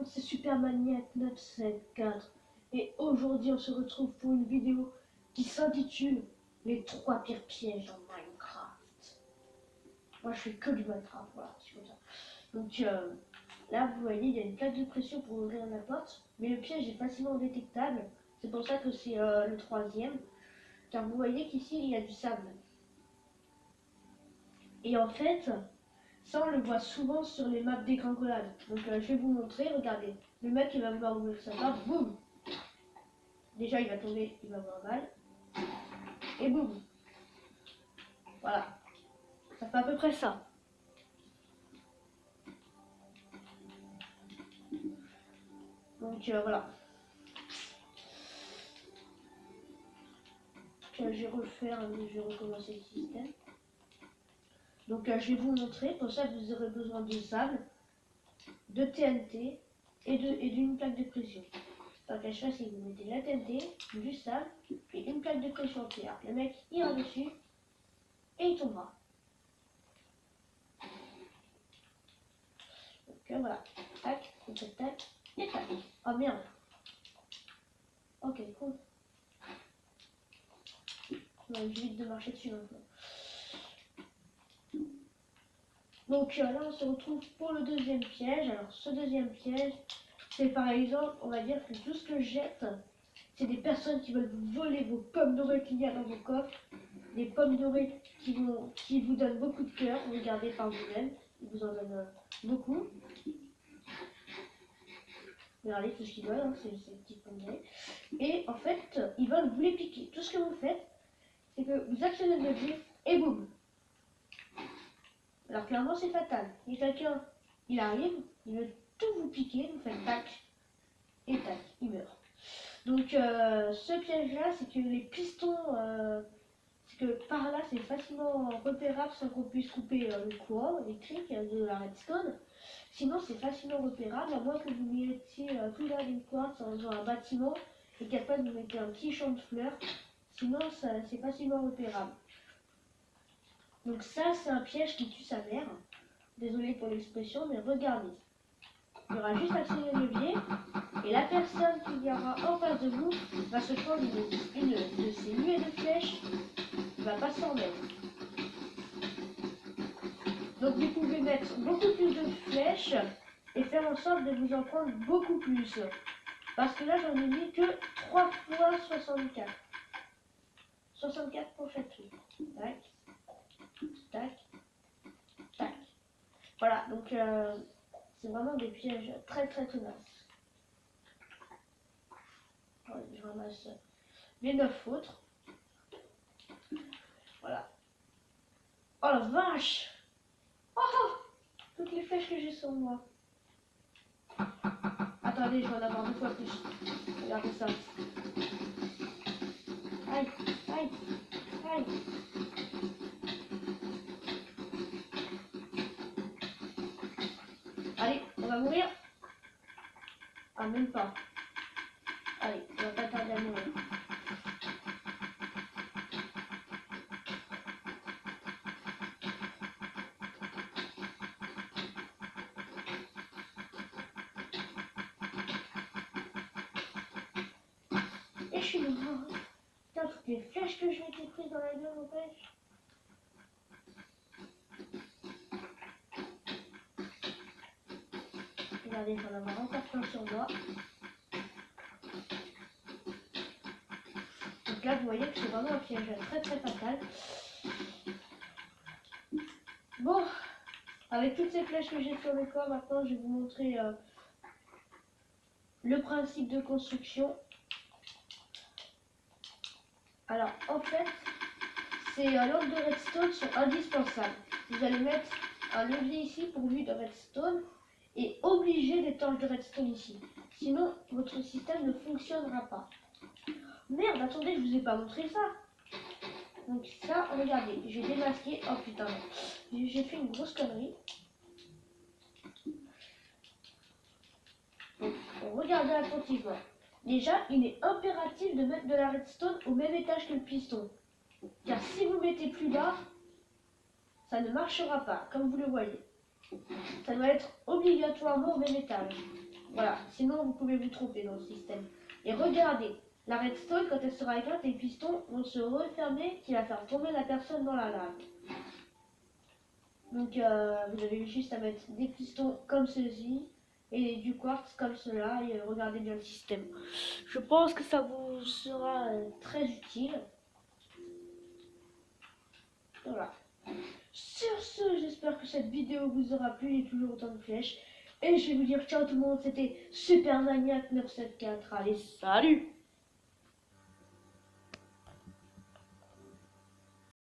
c'est Supermaniac 974 et aujourd'hui on se retrouve pour une vidéo qui s'intitule Les 3 pires pièges en Minecraft. Moi je fais que du Minecraft, voilà, c'est comme ça. Donc là vous voyez il y a une plaque de pression pour ouvrir la porte, mais le piège est facilement détectable, c'est pour ça que c'est le troisième, car vous voyez qu'ici il y a du sable. Et en fait, ça on le voit souvent sur les maps dégringolades. Donc je vais vous montrer, regardez. Le mec il va vouloir ouvrir sa porte, boum. Déjà il va tomber, il va avoir mal. Et boum. Voilà. Ça fait à peu près ça. Donc voilà. Je vais refaire, je vais recommencer le système. Donc je vais vous montrer, pour ça vous aurez besoin de sable, de TNT et d'une plaque de pression. Donc à chaque fois, si vous mettez la TNT, du sable et une plaque de pression entière. Le mec ira dessus et il tombera. Donc voilà, tac, tac, et tac. Oh merde. Ok, cool. J'évite de marcher dessus maintenant. Donc là on se retrouve pour le deuxième piège. Alors ce deuxième piège, c'est par exemple, on va dire que tout ce que je jette, c'est des personnes qui veulent vous voler vos pommes dorées qu'il y a dans vos coffres. Des pommes dorées qui vous donnent beaucoup de cœur, regardez par vous-même, ils vous en donnent beaucoup. Regardez tout ce qu'ils veulent, hein, c'est ces petites pommes dorées. Et en fait, ils veulent vous les piquer. Tout ce que vous faites, c'est que vous actionnez le levier et boum. Alors clairement c'est fatal. Et quelqu'un, il arrive, il veut tout vous piquer, vous faites tac et tac, il meurt. Donc ce piège là, c'est que les pistons, c'est que par là c'est facilement repérable sans qu'on puisse couper le courant électrique de la redstone. Sinon c'est facilement repérable, à moins que vous mettiez tout là d'une quartz dans un bâtiment et qu'après vous mettez un petit champ de fleurs. Sinon c'est facilement repérable. Donc ça c'est un piège qui tue sa mère. Désolé pour l'expression, mais regardez. Il y aura juste à actionner le levier et la personne qui viendra en face de vous va se prendre une de ces nuées de flèches. Il ne va pas s'en mettre. Donc vous pouvez mettre beaucoup plus de flèches et faire en sorte de vous en prendre beaucoup plus. Parce que là j'en ai mis que 3 fois 64. 64 pour chaque truc. Tac, tac, tac. Voilà, donc c'est vraiment des pièges très tenaces. Je ramasse les 9 autres. Voilà. Oh la vache! Oh! Toutes les flèches que j'ai sur moi. Attendez, je vais en avoir 2 fois plus. Regardez ça. Aïe, aïe, aïe. Allez, on va mourir. Ah, même pas. Allez, on va pas tarder à mourir. Et je suis mort. Putain, toutes les flèches que je m'étais prises dans la gueule, n'empêche. Regardez, j'en avoir encore plein sur moi. Donc là, vous voyez que c'est vraiment un piège très fatal. Bon, avec toutes ces flèches que j'ai sur le corps, maintenant je vais vous montrer le principe de construction. Alors, en fait, ces lampes de redstone sont indispensables. Vous allez mettre un levier ici pourvu de redstone et obligé d'éteindre de redstone ici. Sinon, votre système ne fonctionnera pas. Merde, attendez, je vous ai pas montré ça. Donc ça, regardez, j'ai démasqué. Oh putain, j'ai fait une grosse connerie. Donc, regardez attentivement. Déjà, il est impératif de mettre de la redstone au même étage que le piston. Car si vous mettez plus bas, ça ne marchera pas, comme vous le voyez. Ça doit être obligatoirement au même étage. Voilà, sinon vous pouvez vous tromper dans le système. Et regardez, la redstone, quand elle sera éteinte, les pistons vont se refermer, qui va faire tomber la personne dans la lave. Donc vous avez juste à mettre des pistons comme ceci et du quartz comme cela et regardez bien le système. Je pense que ça vous sera très utile. Voilà. Sur ce, j'espère que cette vidéo vous aura plu. Il y a toujours autant de flèches. Et je vais vous dire ciao tout le monde, c'était Super Maniac 974. Allez, salut!